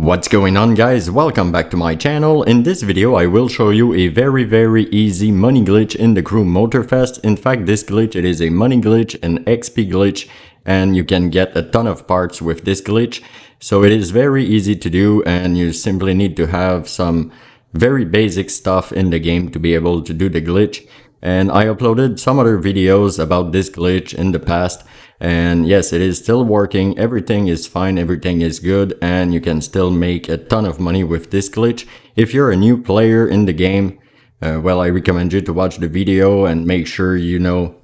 What's going on, guys? Welcome back to my channel. In this video I will show you a very easy money glitch in the Crew Motorfest. In fact, this glitch, it is a money glitch, an XP glitch, and you can get a ton of parts with this glitch. So it is very easy to do, and you simply need to have some very basic stuff in the game to be able to do the glitch. And I uploaded some other videos about this glitch in the past, and yes, it is still working. Everything is fine, everything is good, and you can still make a ton of money with this glitch. If you're a new player in the game, well, I recommend you to watch the video and make sure you know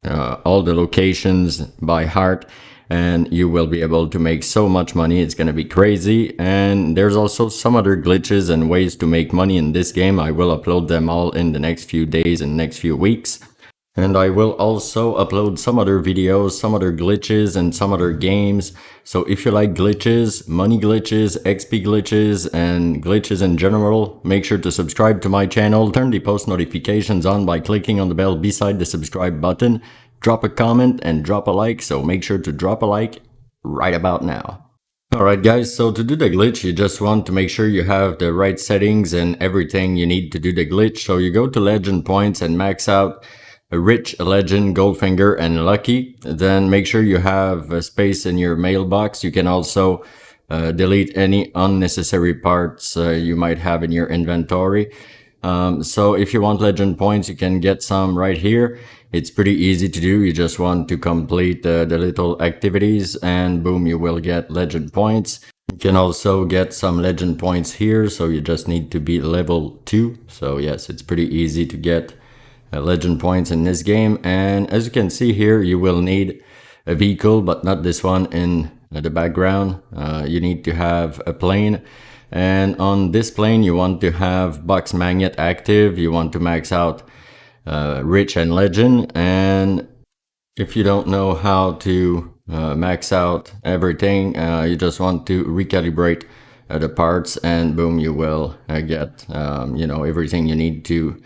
all the locations by heart, and you will be able to make so much money. It's gonna be crazy. And there's also some other glitches and ways to make money in this game. I will upload them all in the next few days and next few weeks. And I will also upload some other videos, some other glitches, and some other games. So if you like glitches, money glitches, XP glitches, and glitches in general, make sure to subscribe to my channel. Turn the post notifications on by clicking on the bell beside the subscribe button. Drop a comment and drop a like, so make sure to drop a like right about now. Alright guys, so to do the glitch, you just want to make sure you have the right settings and everything you need to do the glitch. So you go to legend points and max out a rich, a legend, goldfinger, and lucky. Then make sure you have a space in your mailbox. You can also delete any unnecessary parts you might have in your inventory. So if you want legend points, you can get some right here. It's pretty easy to do. You just want to complete the little activities, and boom, you will get legend points. You can also get some legend points here, so you just need to be level 2. So yes, it's pretty easy to get legend points in this game. And as you can see here, you will need a vehicle, but not this one in the background. You need to have a plane, and on this plane you want to have box magnet active. You want to max out rich and legend. And if you don't know how to max out everything, you just want to recalibrate the parts, and boom, you will get you know, everything you need to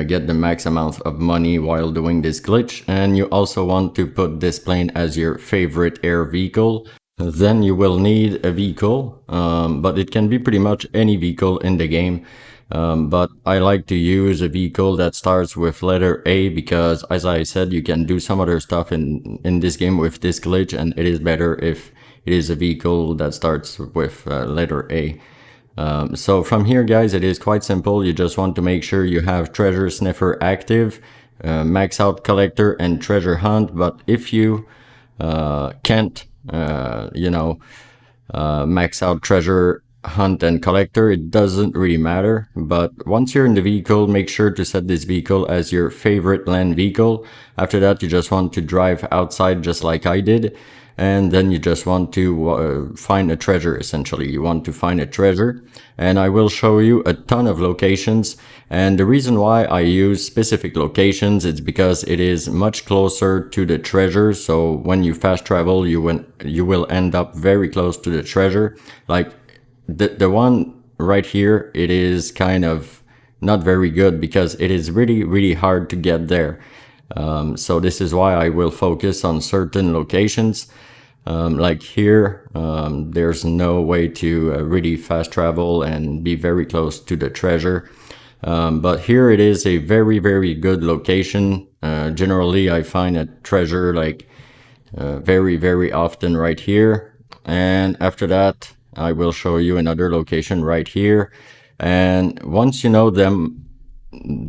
get the max amount of money while doing this glitch. And you also want to put this plane as your favorite air vehicle. Then you will need a vehicle, but it can be pretty much any vehicle in the game. But I like to use a vehicle that starts with letter A, because as I said, you can do some other stuff in this game with this glitch, and it is better if it is a vehicle that starts with letter A. So from here, guys, it is quite simple. You just want to make sure you have treasure sniffer active, max out collector and treasure hunt. But if you can't you know, max out treasure hunt and collector, it doesn't really matter. But once you're in the vehicle, make sure to set this vehicle as your favorite land vehicle. After that, you just want to drive outside just like I did, and then you just want to find a treasure. Essentially, you want to find a treasure, and I will show you a ton of locations. And the reason why I use specific locations is because it is much closer to the treasure. So when you fast travel, you will end up very close to the treasure. Like the one right here, it is kind of not very good because it is really hard to get there. So this is why I will focus on certain locations. Like here, there's no way to really fast travel and be very close to the treasure. But here it is a very good location. Generally, I find a treasure like very often right here. And after that, I will show you another location right here. And once you know them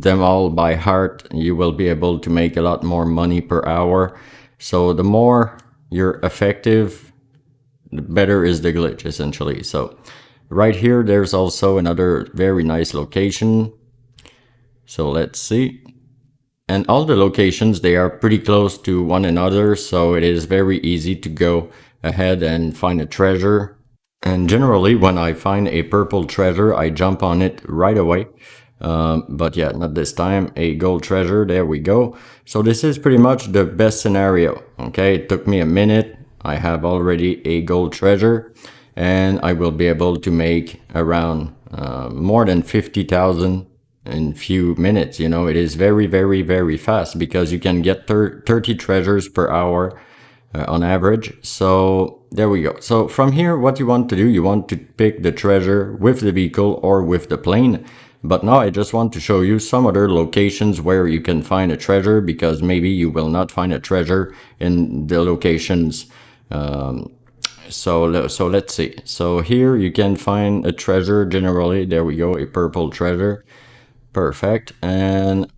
all by heart, you will be able to make a lot more money per hour. So the more you're effective, the better is the glitch, essentially. So right here, there's also another very nice location. So let's see. And all the locations, they are pretty close to one another, so it is very easy to go ahead and find a treasure. And generally, when I find a purple treasure, I jump on it right away. But yeah, not this time. A gold treasure, there we go. So this is pretty much the best scenario. Okay, it took me a minute. I have already a gold treasure, and I will be able to make around more than 50,000 in few minutes. You know, it is very fast, because you can get 30 treasures per hour on average. So there we go. So from here, what you want to do, you want to pick the treasure with the vehicle or with the plane. But now I just want to show you some other locations where you can find a treasure, because maybe you will not find a treasure in the locations. So let's see. So here you can find a treasure generally. There we go, a purple treasure. Perfect. And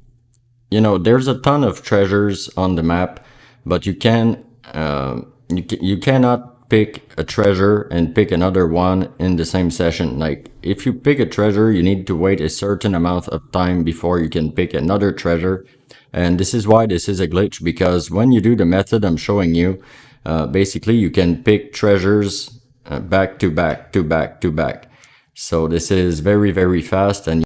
you know, there's a ton of treasures on the map, but you cannot pick a treasure and pick another one in the same session. Like if you pick a treasure, you need to wait a certain amount of time before you can pick another treasure. And this is why this is a glitch, because when you do the method I'm showing you, basically you can pick treasures back to back to back to back. So this is very, very fast, and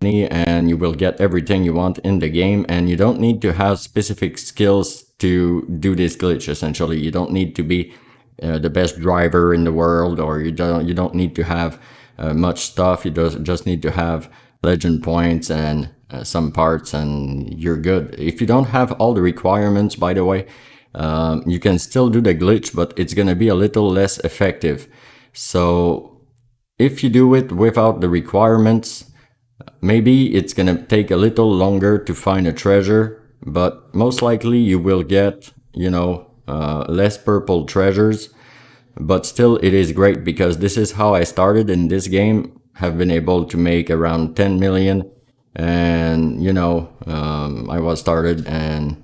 you will get everything you want in the game, and you don't need to have specific skills to do this glitch. Essentially, you don't need to be the best driver in the world, or you don't need to have much stuff. You just need to have legend points and some parts, and you're good. If you don't have all the requirements, by the way, you can still do the glitch, but it's gonna be a little less effective. So if you do it without the requirements, maybe it's gonna take a little longer to find a treasure, but most likely you will get, you know, less purple treasures. But still, it is great, because this is how I started in this game. Have been able to make around 10 million, and you know, I was started, and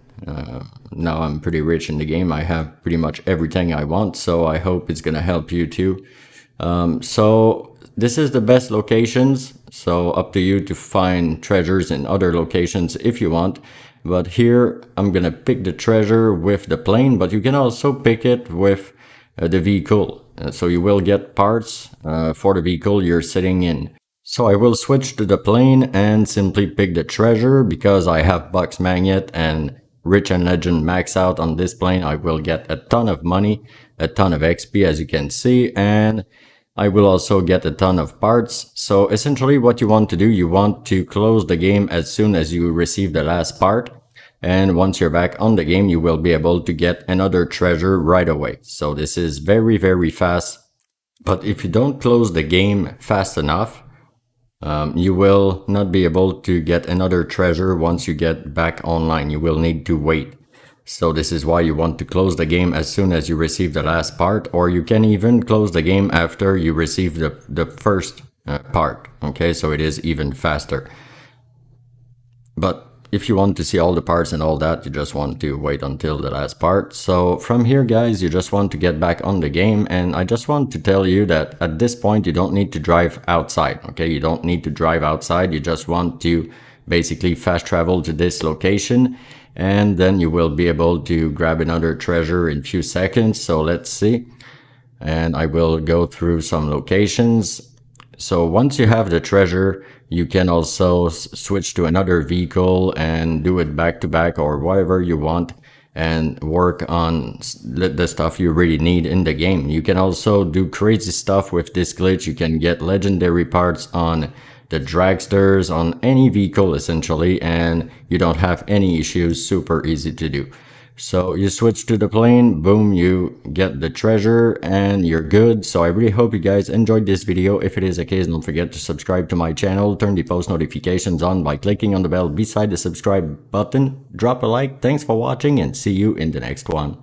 now I'm pretty rich in the game. I have pretty much everything I want, so I hope it's gonna help you too. So this is the best locations, so up to you to find treasures in other locations if you want. But here I'm gonna pick the treasure with the plane, but you can also pick it with the vehicle. So you will get parts for the vehicle you're sitting in. So I will switch to the plane and simply pick the treasure, because I have box magnet and rich and legend max out on this plane. I will get a ton of money, a ton of XP, as you can see, and I will also get a ton of parts. So essentially what you want to do, you want to close the game as soon as you receive the last part. And once you're back on the game, you will be able to get another treasure right away. So this is very, very fast. But if you don't close the game fast enough, you will not be able to get another treasure once you get back online. You will need to wait. So this is why you want to close the game as soon as you receive the last part, or you can even close the game after you receive the first part. Okay, so it is even faster. But if you want to see all the parts and all that, you just want to wait until the last part. So from here, guys, you just want to get back on the game, and I just want to tell you that at this point you don't need to drive outside. Okay, you don't need to drive outside. You just want to basically fast travel to this location, and then you will be able to grab another treasure in a few seconds. So let's see, and I will go through some locations. So once you have the treasure, you can also switch to another vehicle and do it back to back or whatever you want, and work on the stuff you really need in the game. You can also do crazy stuff with this glitch. You can get legendary parts on the dragsters, on any vehicle essentially, and you don't have any issues. Super easy to do. So you switch to the plane, boom, you get the treasure, and you're good. So I really hope you guys enjoyed this video. If it is the case, don't forget to subscribe to my channel, turn the post notifications on by clicking on the bell beside the subscribe button, drop a like. Thanks for watching, and see you in the next one.